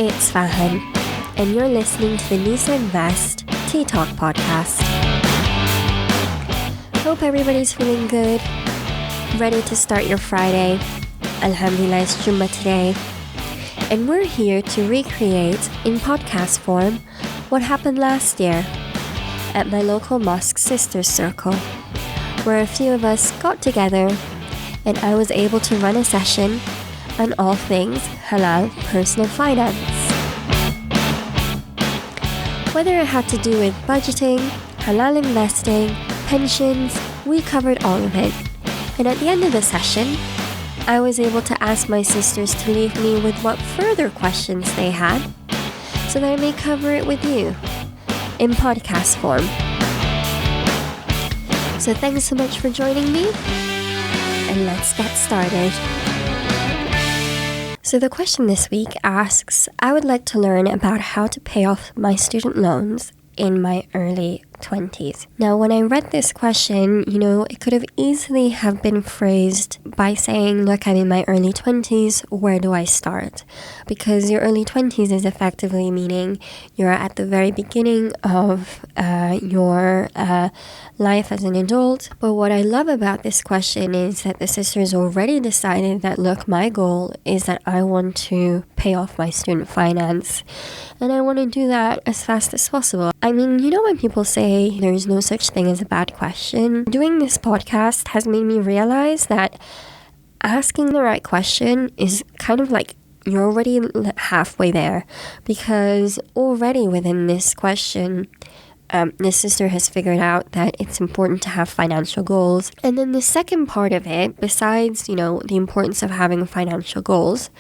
it's Fahan, and you're listening to the Nisa Invest Tea Talk podcast. Hope everybody's feeling good, ready to start your Friday. Alhamdulillah, it's Jummah today. And we're here to recreate, in podcast form, what happened last year at my local mosque Sisters Circle, where a few of us got together and I was able to run a session on all things halal personal finance. Whether it had to do with budgeting, halal investing, pensions, we covered all of it. And at the end of the session, I was able to ask my sisters to leave me with what further questions they had so that I may cover it with you in podcast form. So thanks so much for joining me, and let's get started. So the question this week asks, I would like to learn about how to pay off my student loans in my early 20s. Now, when I read this question, it could have easily have been phrased by saying, look, I'm in my early 20s, where do I start? Because your early 20s is effectively meaning you're at the very beginning of your life as an adult. But what I love about this question is that the sisters already decided that, look, my goal is that I want to pay off my student finance, and I want to do that as fast as possible. I mean, when people say there is no such thing as a bad question, doing this podcast has made me realize that asking the right question is kind of like you're already halfway there, because already within this question, this sister has figured out that it's important to have financial goals. And then the second part of it, besides, the importance of having financial goals,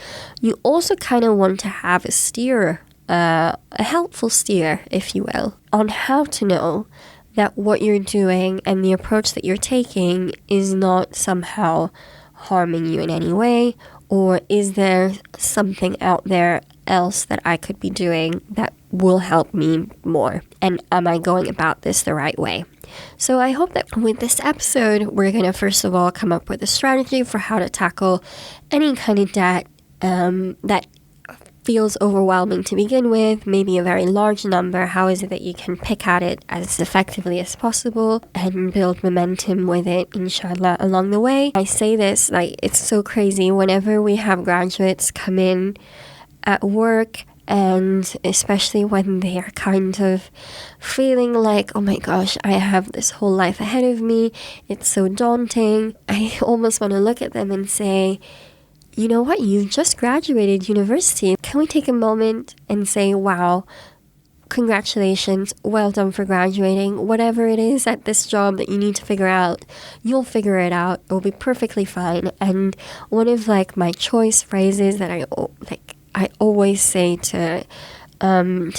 you also kind of want to have a steer, a helpful steer, if you will, on how to know that what you're doing and the approach that you're taking is not somehow harming you in any way, or is there something out there else that I could be doing that will help me more, and am I going about this the right way? So I hope that with this episode, we're going to first of all come up with a strategy for how to tackle any kind of debt that feels overwhelming to begin with, maybe a very large number. How is it that you can pick at it as effectively as possible and build momentum with it, inshallah, along the way? I say this like it's so crazy whenever we have graduates come in at work, and especially when they are kind of feeling like, oh my gosh, I have this whole life ahead of me, it's so daunting. I almost want to look at them and say, you know what, you've just graduated university. Can we take a moment and say, wow, congratulations, well done for graduating. Whatever it is at this job that you need to figure out, you'll figure it out. It'll be perfectly fine. And one of my choice phrases that I always say to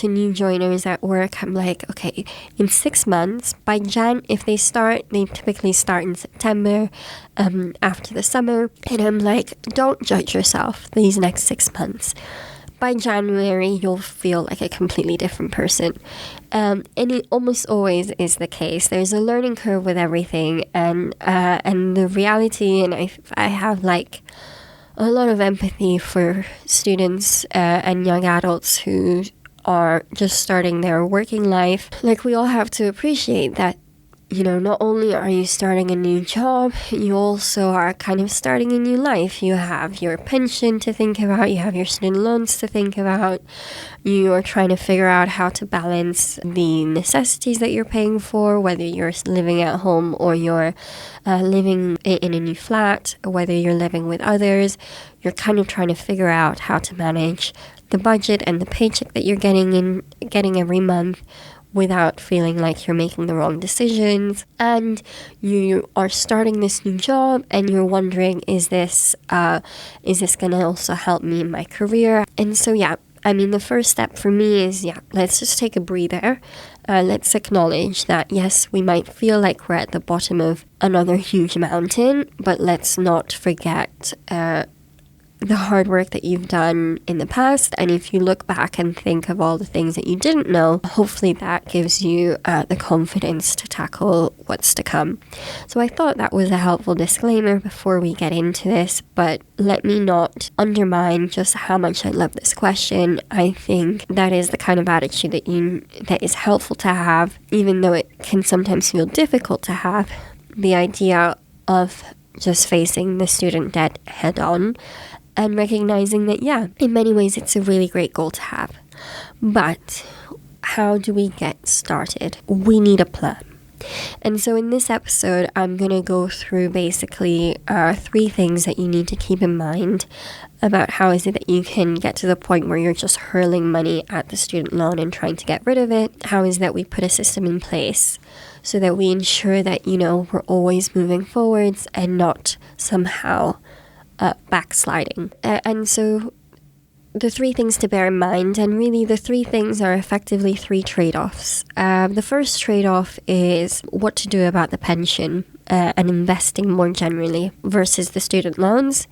new joiners at work, I'm like, okay, in 6 months, by if they typically start in September, after the summer, and I'm like, don't judge yourself these next 6 months. By January, you'll feel like a completely different person. And it almost always is the case. There's a learning curve with everything, and the reality, and I have a lot of empathy for students and young adults who are just starting their working life. We all have to appreciate that, not only are you starting a new job, you also are kind of starting a new life. You have your pension to think about, you have your student loans to think about, you are trying to figure out how to balance the necessities that you're paying for, whether you're living at home or you're living in a new flat, whether you're living with others. You're kind of trying to figure out how to manage the budget and the paycheck that you're getting every month without feeling like you're making the wrong decisions. And you are starting this new job and you're wondering, is this going to also help me in my career? And so, the first step for me is, let's just take a breather. Let's acknowledge that, yes, we might feel like we're at the bottom of another huge mountain, but let's not forget the hard work that you've done in the past, and if you look back and think of all the things that you didn't know, hopefully that gives you the confidence to tackle what's to come. So I thought that was a helpful disclaimer before we get into this, but let me not undermine just how much I love this question. I think that is the kind of attitude that is helpful to have, even though it can sometimes feel difficult to have. The idea of just facing the student debt head on and recognizing that, yeah, in many ways it's a really great goal to have. But how do we get started? We need a plan. And so in this episode, I'm going to go through basically 3 things that you need to keep in mind about how is it that you can get to the point where you're just hurling money at the student loan and trying to get rid of it. How is that we put a system in place so that we ensure that, we're always moving forwards and not somehow backsliding. And so the 3 things to bear in mind, and really the 3 things are effectively 3 trade-offs. The first trade-off is what to do about the pension and investing more generally versus the student loans.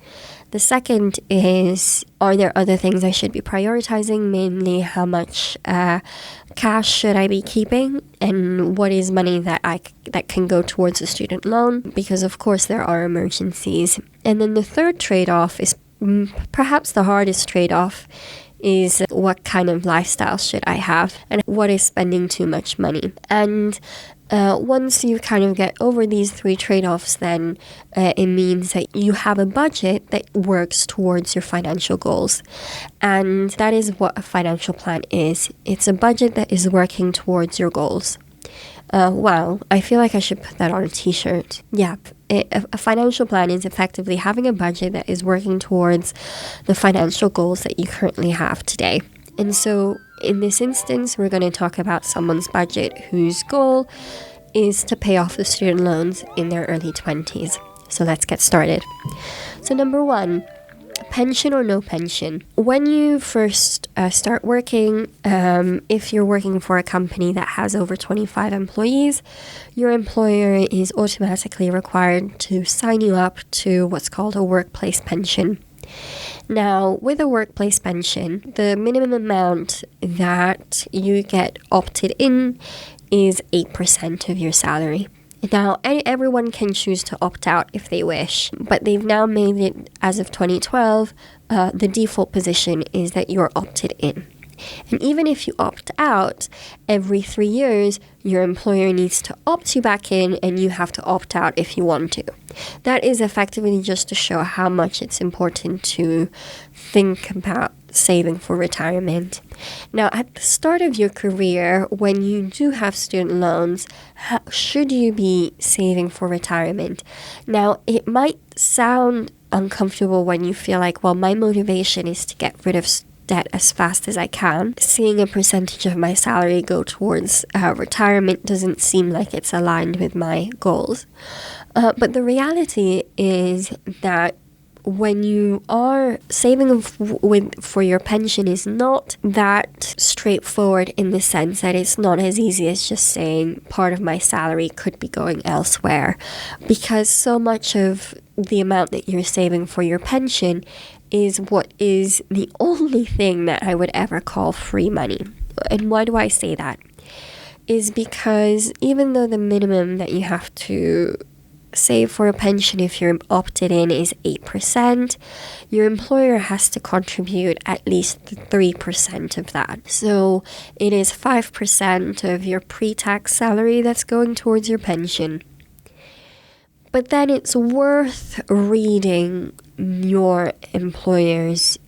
The second is, are there other things I should be prioritizing, mainly how much cash should I be keeping, and what is money that can go towards a student loan, because of course there are emergencies. And then the third trade-off is perhaps the hardest trade-off, is what kind of lifestyle should I have and what is spending too much money. And once you kind of get over these 3 trade-offs, then it means that you have a budget that works towards your financial goals. And that is what a financial plan is. It's a budget that is working towards your goals. Wow, I feel like I should put that on a t-shirt. Yeah, a financial plan is effectively having a budget that is working towards the financial goals that you currently have today. And so in this instance, we're going to talk about someone's budget whose goal is to pay off the student loans in their early 20s. So let's get started. So number 1, pension or no pension. When you first start working, if you're working for a company that has over 25 employees, your employer is automatically required to sign you up to what's called a workplace pension. Now, with a workplace pension, the minimum amount that you get opted in is 8% of your salary. Now, everyone can choose to opt out if they wish, but they've now made it, as of 2012, the default position is that you're opted in. And even if you opt out, every 3 years, your employer needs to opt you back in, and you have to opt out if you want to. That is effectively just to show how much it's important to think about saving for retirement. Now, at the start of your career, when you do have student loans, should you be saving for retirement? Now, it might sound uncomfortable when you feel like, well, my motivation is to get rid of debt as fast as I can. Seeing a percentage of my salary go towards retirement doesn't seem like it's aligned with my goals. But the reality is that when you are saving for your pension is not that straightforward, in the sense that it's not as easy as just saying part of my salary could be going elsewhere, because so much of the amount that you're saving for your pension is what is the only thing that I would ever call free money. And why do I say that? Is because even though the minimum that you have to save for a pension if you're opted in is 8%, your employer has to contribute at least 3% of that. So it is 5% of your pre-tax salary that's going towards your pension. But then it's worth reading your employer's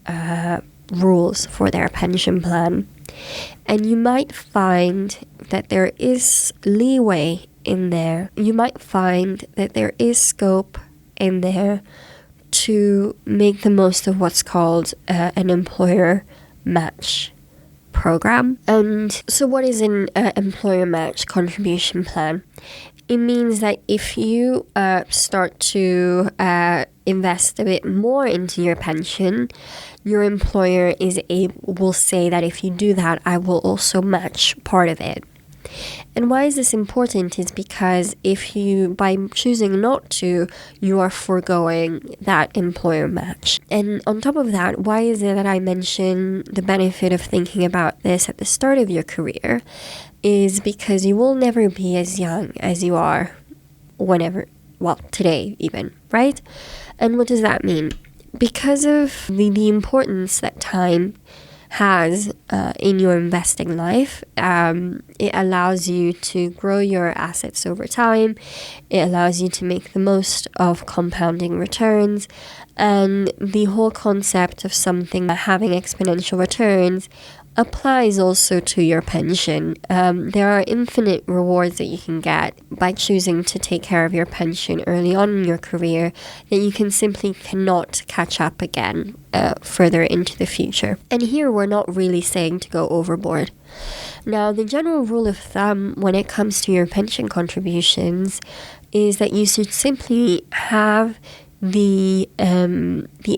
rules for their pension plan. And you might find that there is leeway in there. You might find that there is scope in there to make the most of what's called an employer match program. And so what is an employer match contribution plan? It means that if you start to invest a bit more into your pension, your employer will say that if you do that, I will also match part of it. And why is this important is because if you, by choosing not to, you are foregoing that employer match. And on top of that, why is it that I mention the benefit of thinking about this at the start of your career is because you will never be as young as you are today even, right? And what does that mean? Because of the importance that time has in your investing life, it allows you to grow your assets over time. It allows you to make the most of compounding returns. And the whole concept of something having exponential returns applies also to your pension. There are infinite rewards that you can get by choosing to take care of your pension early on in your career that you simply cannot catch up again further into the future. And here we're not really saying to go overboard. Now, the general rule of thumb when it comes to your pension contributions is that you should simply have the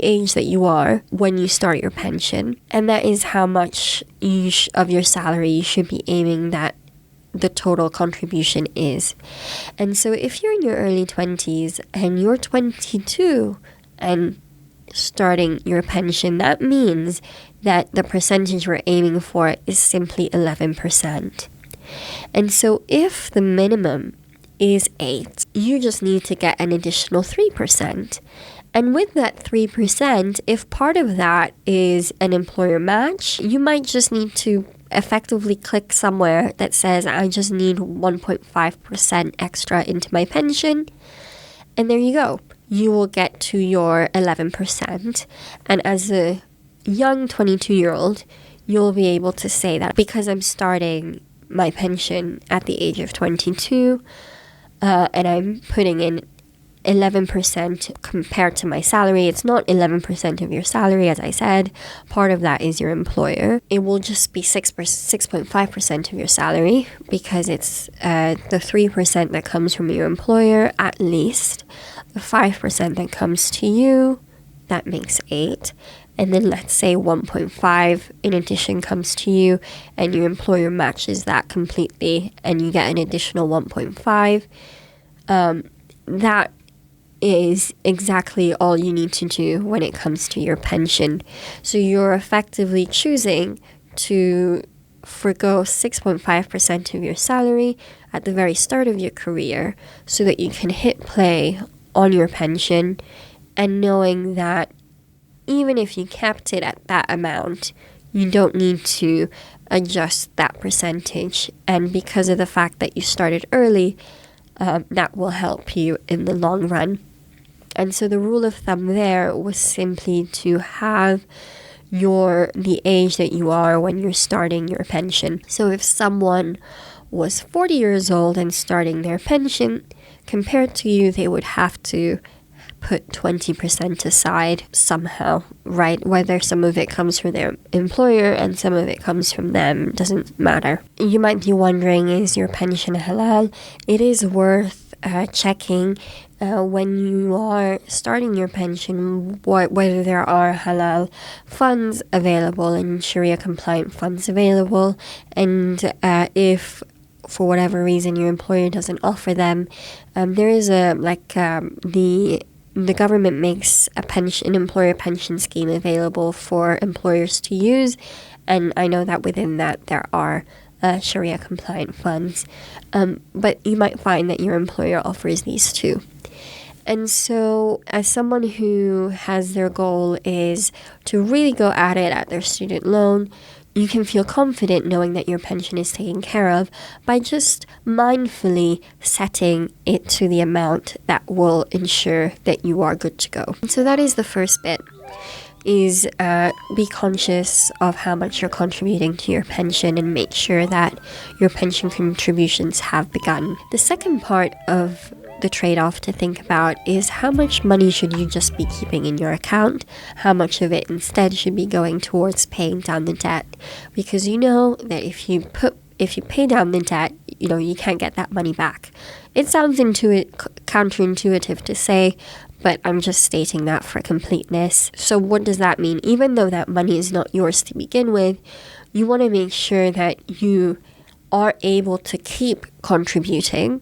age that you are when you start your pension, and that is how much of your salary you should be aiming that the total contribution is. And so if you're in your early 20s and you're 22 and starting your pension, that means that the percentage we're aiming for is simply 11%. And so if the minimum is 8, you just need to get an additional 3%. And with that 3%, if part of that is an employer match, you might just need to effectively click somewhere that says, I just need 1.5% extra into my pension. And there you go. You will get to your 11%. And as a young 22-year-old, you'll be able to say that because I'm starting my pension at the age of 22, and I'm putting in 11% compared to my salary. It's not 11% of your salary, as I said. Part of that is your employer. It will just be 6.5% of your salary because it's the 3% that comes from your employer at least. The 5% that comes to you, that makes 8. And then let's say 1.5 in addition comes to you and your employer matches that completely and you get an additional 1.5. That is exactly all you need to do when it comes to your pension. So you're effectively choosing to forgo 6.5% of your salary at the very start of your career so that you can hit play on your pension, and knowing that even if you kept it at that amount, you don't need to adjust that percentage. And because of the fact that you started early, that will help you in the long run. And so the rule of thumb there was simply to have the age that you are when you're starting your pension. So if someone was 40 years old and starting their pension, compared to you, they would have to put 20% aside somehow, right? Whether some of it comes from their employer and some of it comes from them, doesn't matter. You might be wondering, is your pension halal? It is worth checking when you are starting your pension whether there are halal funds available and Sharia compliant funds available, and if for whatever reason your employer doesn't offer them, there is the government makes an employer pension scheme available for employers to use, and I know that within that there are Sharia compliant funds, but you might find that your employer offers these too. And so as someone who has their goal is to really go at it at their student loan, you can feel confident knowing that your pension is taken care of by just mindfully setting it to the amount that will ensure that you are good to go. And so that is the first bit, is be conscious of how much you're contributing to your pension and make sure that your pension contributions have begun. The second part of the trade-off to think about is how much money should you just be keeping in your account, how much of it instead should be going towards paying down the debt, because you know that if you pay down the debt, you can't get that money back. It sounds counterintuitive to say, but I'm just stating that for completeness. So what does that mean? Even though that money is not yours to begin with, you want to make sure that you are able to keep contributing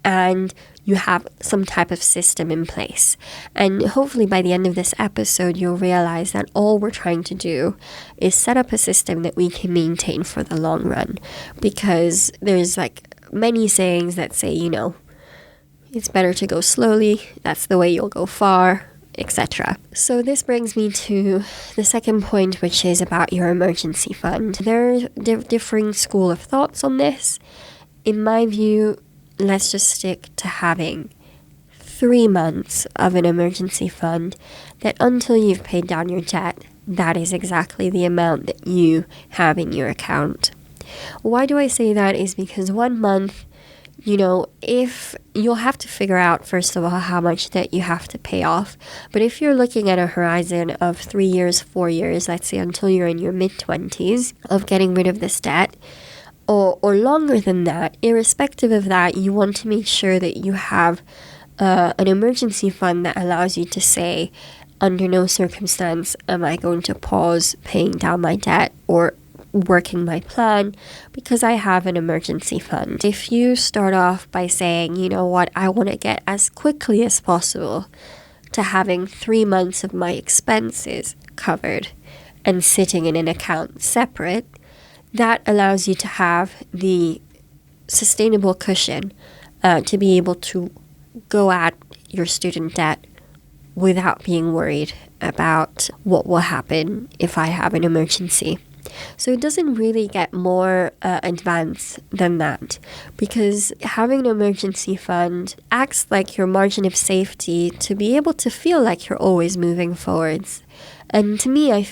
and you have some type of system in place. And hopefully by the end of this episode, you'll realize that all we're trying to do is set up a system that we can maintain for the long run. Because there's like many sayings that say, it's better to go slowly, that's the way you'll go far, etc. So this brings me to the second point, which is about your emergency fund. There are differing school of thoughts on this. In my view, let's just stick to having 3 months of an emergency fund that until you've paid down your debt, that is exactly the amount that you have in your account. Why do I say that is because 1 month, if you'll have to figure out, first of all, how much debt you have to pay off. But if you're looking at a horizon of 3 years, 4 years, let's say until you're in your mid-20s of getting rid of this debt, or longer than that, irrespective of that, you want to make sure that you have an emergency fund that allows you to say, under no circumstance am I going to pause paying down my debt or working my plan because I have an emergency fund. If you start off by saying, I want to get as quickly as possible to having 3 months of my expenses covered and sitting in an account separate, that allows you to have the sustainable cushion to be able to go at your student debt without being worried about what will happen if I have an emergency. So it doesn't really get more advanced than that, because having an emergency fund acts like your margin of safety to be able to feel like you're always moving forwards. And to me,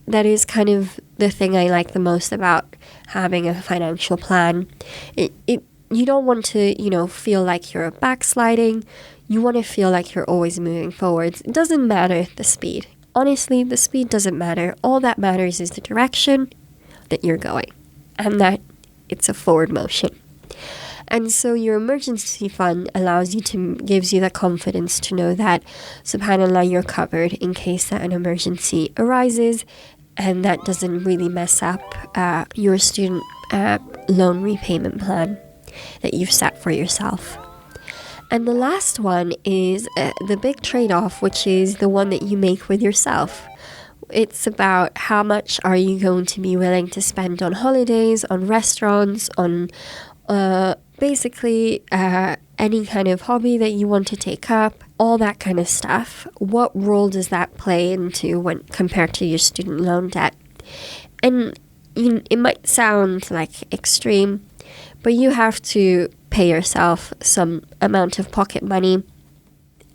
that is kind of the thing I like the most about having a financial plan. You don't want to, feel like you're backsliding. You want to feel like you're always moving forwards. It doesn't matter the speed. Honestly, the speed doesn't matter. All that matters is the direction that you're going and that it's a forward motion. And so your emergency fund gives you the confidence to know that, subhanAllah, you're covered in case that an emergency arises, and that doesn't really mess up your student loan repayment plan that you've set for yourself. And the last one is the big trade-off, which is the one that you make with yourself. It's about how much are you going to be willing to spend on holidays, on restaurants, on basically any kind of hobby that you want to take up, all that kind of stuff. What role does that play into when compared to your student loan debt? And it might sound like extreme, but you have to pay yourself some amount of pocket money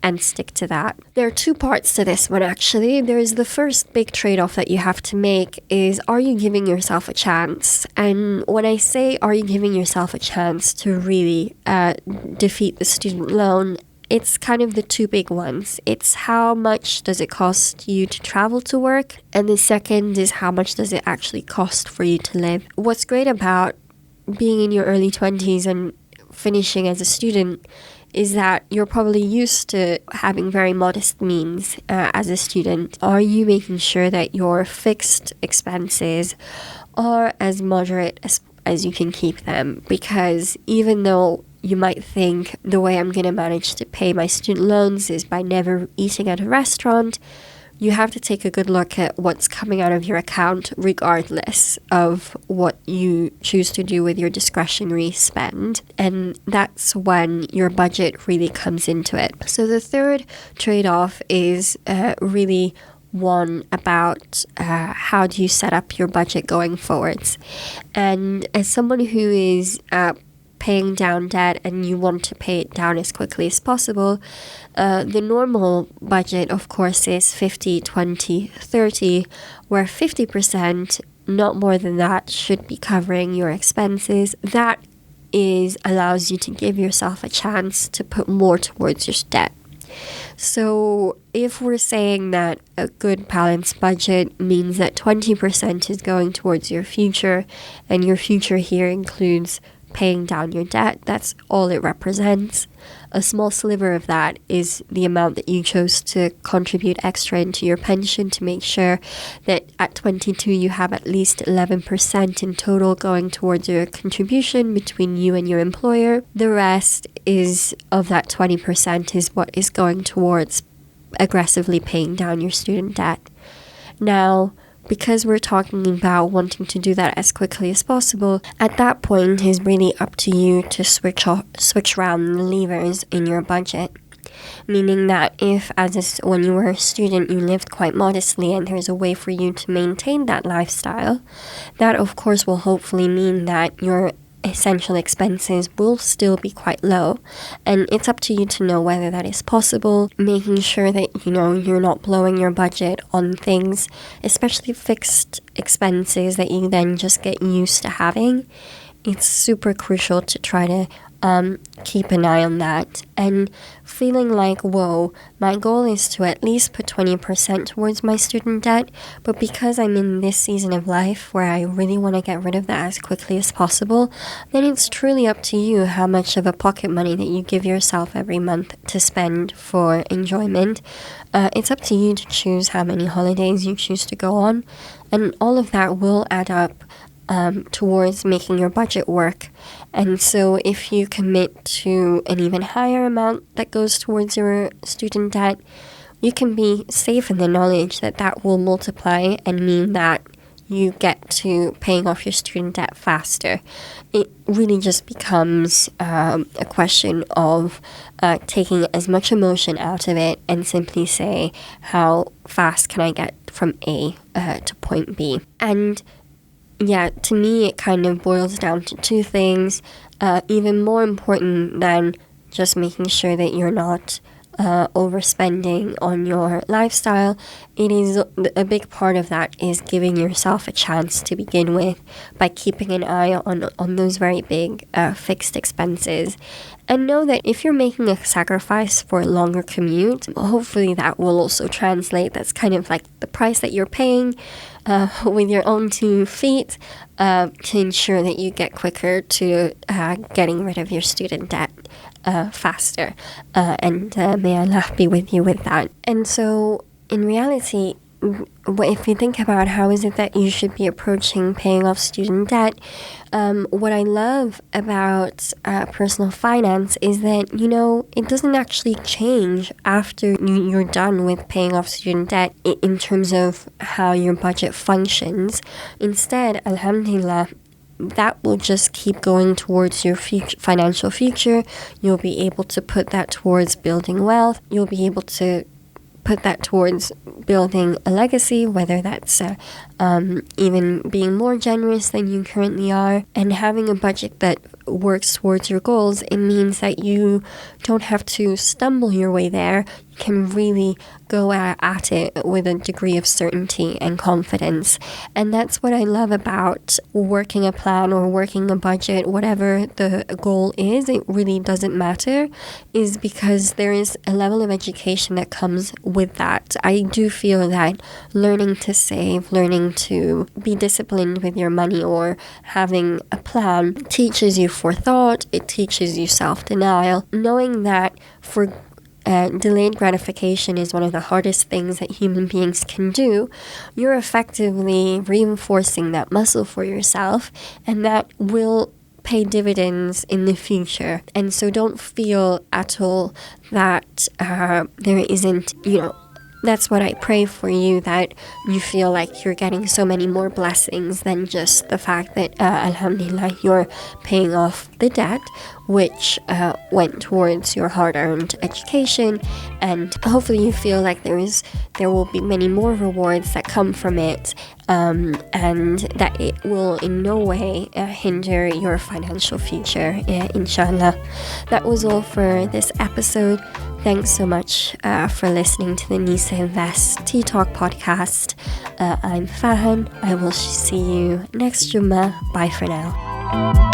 and stick to that. There are 2 parts to this one, actually. There's the first big trade-off that you have to make is, are you giving yourself a chance? And when I say, are you giving yourself a chance to really defeat the student loan, it's kind of the 2 big ones. It's how much does it cost you to travel to work? And the second is how much does it actually cost for you to live? What's great about being in your early 20s and finishing as a student is that you're probably used to having very modest means as a student. Are you making sure that your fixed expenses are as moderate as you can keep them? Because even though you might think the way I'm going to manage to pay my student loans is by never eating at a restaurant, you have to take a good look at what's coming out of your account regardless of what you choose to do with your discretionary spend. And that's when your budget really comes into it. So the third trade-off is really one about how do you set up your budget going forwards. And as someone who is paying down debt and you want to pay it down as quickly as possible, the normal budget, of course, is 50, 20, 30, where 50%, not more than that, should be covering your expenses. That allows you to give yourself a chance to put more towards your debt. So if we're saying that a good balanced budget means that 20% is going towards your future, and your future here includes paying down your debt. That's all it represents. A small sliver of that is the amount that you chose to contribute extra into your pension to make sure that at 22 you have at least 11% in total going towards your contribution between you and your employer. The rest is of that 20% is what is going towards aggressively paying down your student debt. Now, because we're talking about wanting to do that as quickly as possible, at that point it's really up to you to switch around the levers in your budget. Meaning that if, when you were a student, you lived quite modestly and there's a way for you to maintain that lifestyle, that of course will hopefully mean that your essential expenses will still be quite low, and it's up to you to know whether that is possible, making sure that you're not blowing your budget on things, especially fixed expenses that you then just get used to having. It's super crucial to try to keep an eye on that, and feeling like, whoa, my goal is to at least put 20% towards my student debt, but because I'm in this season of life where I really want to get rid of that as quickly as possible, then it's truly up to you how much of a pocket money that you give yourself every month to spend for enjoyment. It's up to you to choose how many holidays you choose to go on, and all of that will add up towards making your budget work. And so if you commit to an even higher amount that goes towards your student debt, you can be safe in the knowledge that that will multiply and mean that you get to paying off your student debt faster. It really just becomes a question of taking as much emotion out of it and simply say, how fast can I get from A to point B? And yeah, to me, it kind of boils down to two things. Even more important than just making sure that you're not overspending on your lifestyle, it is a big part of that is giving yourself a chance to begin with by keeping an eye on those very big fixed expenses. And know that if you're making a sacrifice for a longer commute, hopefully that will also translate. That's kind of like the price that you're paying with your own 2 feet to ensure that you get quicker to getting rid of your student debt faster. And may Allah be with you with that. And so in reality, if you think about how is it that you should be approaching paying off student debt, what I love about personal finance is that, it doesn't actually change after you're done with paying off student debt in terms of how your budget functions. Instead, alhamdulillah, that will just keep going towards your financial future. You'll be able to put that towards building wealth. You'll be able to put that towards building a legacy, whether that's even being more generous than you currently are, and having a budget that works towards your goals. It means that you don't have to stumble your way there. You can really go at it with a degree of certainty and confidence. And that's what I love about working a plan or working a budget, whatever the goal is, it really doesn't matter, is because there is a level of education that comes with that. I do feel that learning to save, learning to be disciplined with your money, or having a plan teaches you forethought, it teaches you self-denial, knowing that for delayed gratification is one of the hardest things that human beings can do. You're effectively reinforcing that muscle for yourself, and that will pay dividends in the future. And so don't feel at all that there isn't, that's what I pray for you, that you feel like you're getting so many more blessings than just the fact that, alhamdulillah, you're paying off the debt, which went towards your hard-earned education. And hopefully you feel like there will be many more rewards that come from it, and that it will in no way hinder your financial future, inshallah. That was all for this episode. Thanks so much for listening to the Nisa Invest Tea Talk podcast. I'm Fahan. I will see you next Jummah. Bye for now.